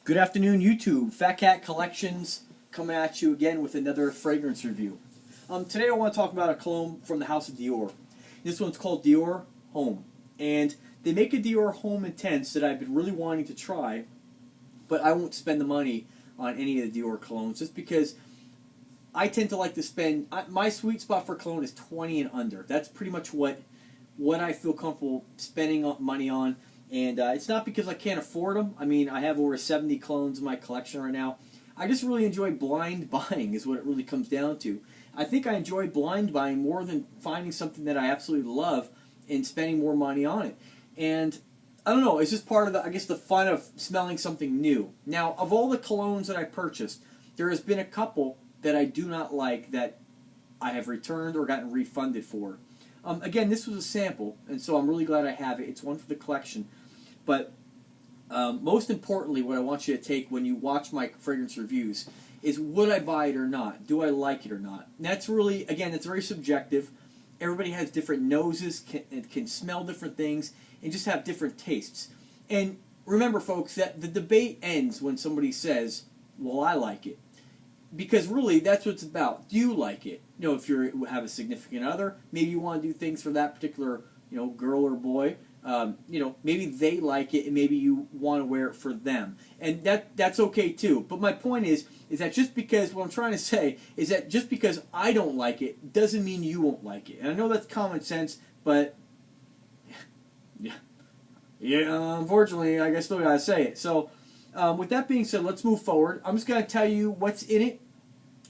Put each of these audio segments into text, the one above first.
Good afternoon, YouTube. Fat Cat Collections coming at you again with another fragrance review. Today I want to talk about a cologne from the house of Dior. This one's called Dior Homme. And they make a Dior Homme Intense that I've been really wanting to try, but I won't spend the money on any of the Dior colognes just because I tend to like to spend, my sweet spot for cologne is 20 and under. That's pretty much what I feel comfortable spending money on. And it's not because I can't afford them. I mean, I have over 70 colognes in my collection right now. I just really enjoy blind buying is what it really comes down to. I think I enjoy blind buying more than finding something that I absolutely love and spending more money on it. And I don't know, it's just part of the, I guess, the fun of smelling something new. Now, of all the colognes that I purchased, there has been a couple that I do not like that I have returned or gotten refunded for. Again, this was a sample, and so I'm really glad I have it. It's one for the collection. But most importantly, what I want you to take when you watch my fragrance reviews is, would I buy it or not? Do I like it or not? And that's really, again, it's very subjective. Everybody has different noses, can smell different things, and just have different tastes. And remember, folks, that the debate ends when somebody says, well, I like it. Because really, that's what it's about. Do you like it? You know, if you have a significant other, maybe you want to do things for that particular, girl or boy. Maybe they like it, and maybe you want to wear it for them, and that's okay too. But my point is that just because, what I'm trying to say is that just because I don't like it doesn't mean you won't like it. And I know that's common sense, but yeah, unfortunately, I still gotta say it. So. With that being said, let's move forward. I'm just going to tell you what's in it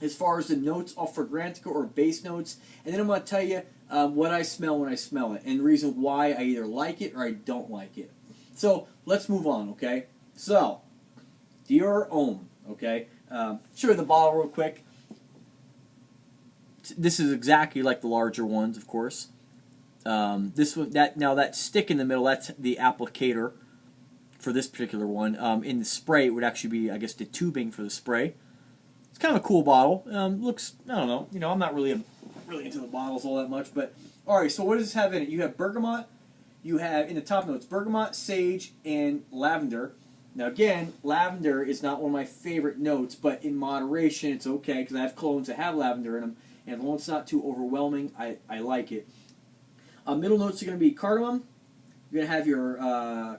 as far as the notes of Fragrantica or base notes, and then I'm going to tell you what I smell when I smell it, and the reason why I either like it or I don't like it. So let's move on, okay? So, Dior Homme, okay? Show you the bottle real quick. This is exactly like the larger ones, of course. This one, that stick in the middle, that's the applicator for this particular one. In the spray, it would actually be, I guess, the tubing for the spray. It's kind of a cool bottle. Looks, I don't know, I'm not really into the bottles all that much, but alright, so what does this have in it? You have bergamot, you have, in the top notes, bergamot, sage, and lavender. Now again, lavender is not one of my favorite notes, but in moderation, it's okay, because I have colognes that have lavender in them, and as long as it's not too overwhelming, I like it. Middle notes are going to be cardamom. You're going to have your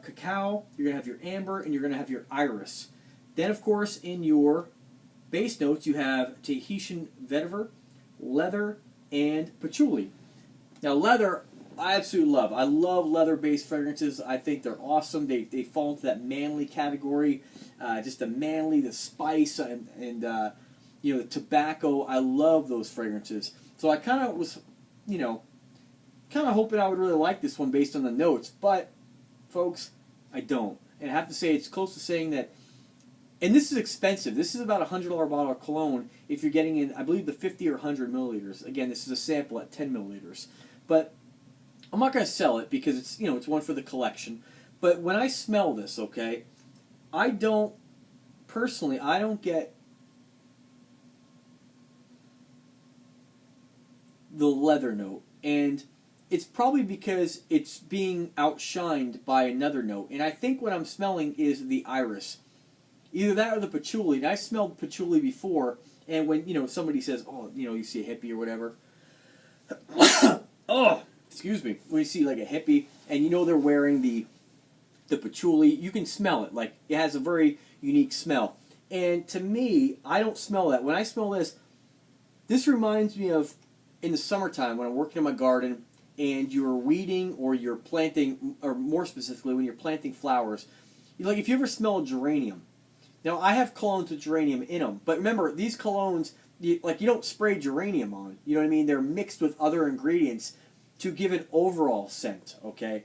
cacao, you're going to have your amber, and you're going to have your iris. Then, of course, in your base notes, you have Tahitian vetiver, leather, and patchouli. Now, leather, I absolutely love. I love leather-based fragrances. I think they're awesome. They fall into that manly category, just the manly, the spice, and the tobacco. I love those fragrances. So I kind of was, kind of hoping I would really like this one based on the notes, but, folks, I don't. And I have to say, it's close to saying that, and this is expensive. This is about a $100 bottle of cologne if you're getting in, I believe, the 50 or 100 milliliters. Again, this is a sample at 10 milliliters. But I'm not going to sell it because it's, it's one for the collection. But when I smell this, okay, I don't get the leather note. And it's probably because it's being outshined by another note. And I think what I'm smelling is the iris. Either that or the patchouli. And I smelled patchouli before, and when, somebody says, oh, you see a hippie or whatever. Oh, excuse me. When you see like a hippie, and they're wearing the patchouli, you can smell it. Like, it has a very unique smell. And to me, I don't smell that. When I smell this reminds me of in the summertime when I'm working in my garden, and you're weeding or you're planting, or more specifically, when you're planting flowers. Like, if you ever smell a geranium. Now, I have colognes with geranium in them, but remember, these colognes, you don't spray geranium on. You know what I mean? They're mixed with other ingredients to give an overall scent, okay?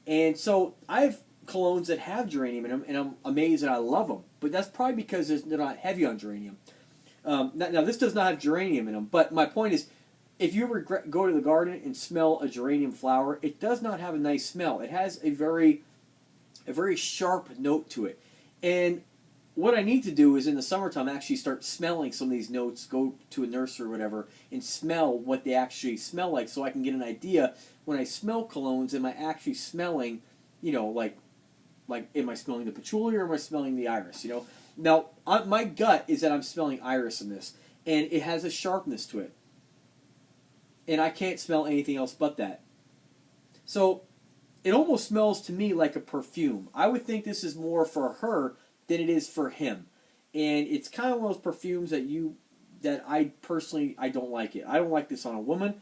And so, I have colognes that have geranium in them, and I'm amazed and I love them. But that's probably because they're not heavy on geranium. Now, this does not have geranium in them, but my point is, if you ever go to the garden and smell a geranium flower, it does not have a nice smell. It has a very sharp note to it. And what I need to do is in the summertime actually start smelling some of these notes, go to a nursery or whatever, and smell what they actually smell like so I can get an idea when I smell colognes, am I actually smelling, like Like, am I smelling the patchouli or am I smelling the iris? You know. Now, my gut is that I'm smelling iris in this, and it has a sharpness to it, and I can't smell anything else but that. So, it almost smells to me like a perfume. I would think this is more for her than it is for him, and it's kind of one of those perfumes that I personally I don't like it. I don't like this on a woman,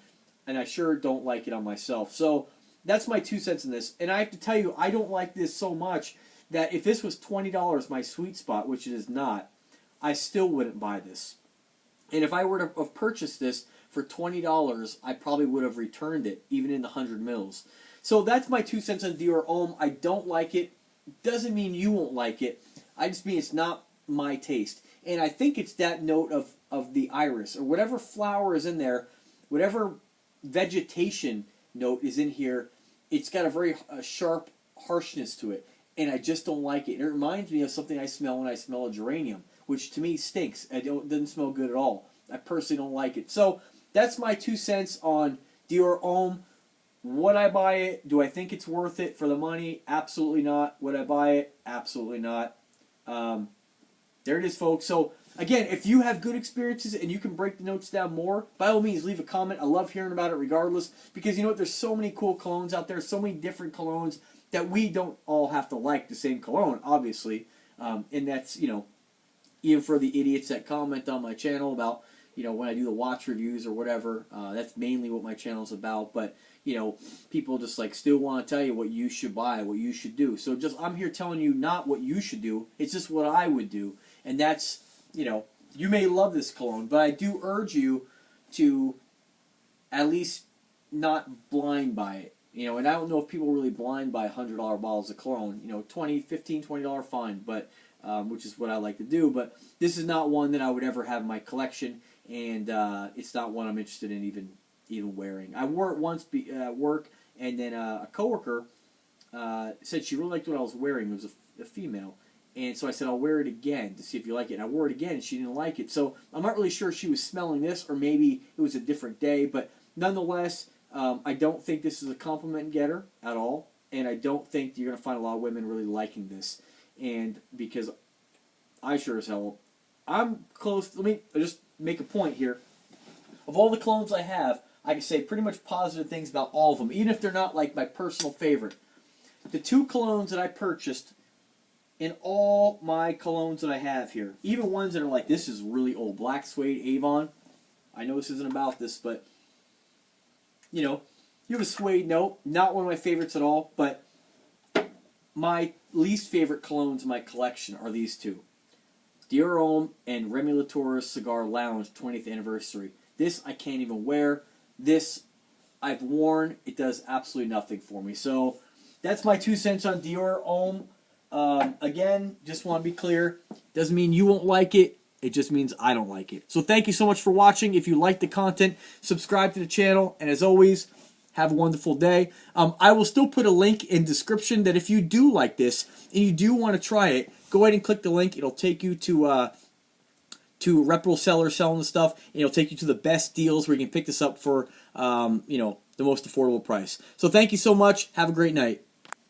and I sure don't like it on myself. So that's my 2 cents in this. And I have to tell you, I don't like this so much that if this was $20, my sweet spot, which it is not, I still wouldn't buy this. And if I were to have purchased this for $20, I probably would have returned it, even in the 100 mils. So that's my 2 cents on Dior Homme. I don't like it. Doesn't mean you won't like it. I just mean it's not my taste. And I think it's that note of the iris, or whatever flower is in there, whatever vegetation note is in here, it's got a very sharp harshness to it. And I just don't like it. And it reminds me of something I smell when I smell a geranium, which to me stinks. It doesn't smell good at all. I personally don't like it. So that's my 2 cents on Dior Homme. Would I buy it? Do I think it's worth it for the money? Absolutely not. Would I buy it? Absolutely not. There it is, folks. So, again, if you have good experiences and you can break the notes down more, by all means, leave a comment. I love hearing about it regardless, because you know what? There's so many cool colognes out there, so many different colognes that we don't all have to like the same cologne, obviously. And that's, you know, even for the idiots that comment on my channel about, you know, when I do the watch reviews or whatever, that's mainly what my channel's about. But, you know, people just like still want to tell you what you should buy, what you should do. So just, I'm here telling you not what you should do, it's just what I would do. And that's, you know, you may love this cologne, but I do urge you to at least not blind buy it. You know, and I don't know if people really blind buy $100 bottles of cologne. You know, $20, $15, $20 fine, but which is what I like to do. But this is not one that I would ever have in my collection, and it's not one I'm interested in even wearing. I wore it once at work, and then a coworker said she really liked what I was wearing. It was a female. And so I said, I'll wear it again to see if you like it. And I wore it again, and she didn't like it. So I'm not really sure if she was smelling this, or maybe it was a different day. But nonetheless, I don't think this is a compliment getter at all. And I don't think you're going to find a lot of women really liking this. And because I sure as hell, I'm close. Let me just make a point here. Of all the colognes I have, I can say pretty much positive things about all of them, even if they're not like my personal favorite. The 2 colognes that I purchased in all my colognes that I have here, even ones that are like, this is really old, Black Suede, Avon. I know this isn't about this, but, you know, you have a suede note. Not one of my favorites at all, but my least favorite colognes in my collection are these 2. Dior Homme and Remy Latour's Cigar Lounge 20th Anniversary. This I can't even wear. This I've worn. It does absolutely nothing for me. So that's my 2 cents on Dior Homme. Again, just want to be clear, doesn't mean you won't like it, it just means I don't like it. So thank you so much for watching. If you like the content, subscribe to the channel, and as always, have a wonderful day. I will still put a link in description that if you do like this, and you do want to try it, go ahead and click the link. It'll take you to reputable sellers selling the stuff, and it'll take you to the best deals where you can pick this up for, you know, the most affordable price. So thank you so much. Have a great night.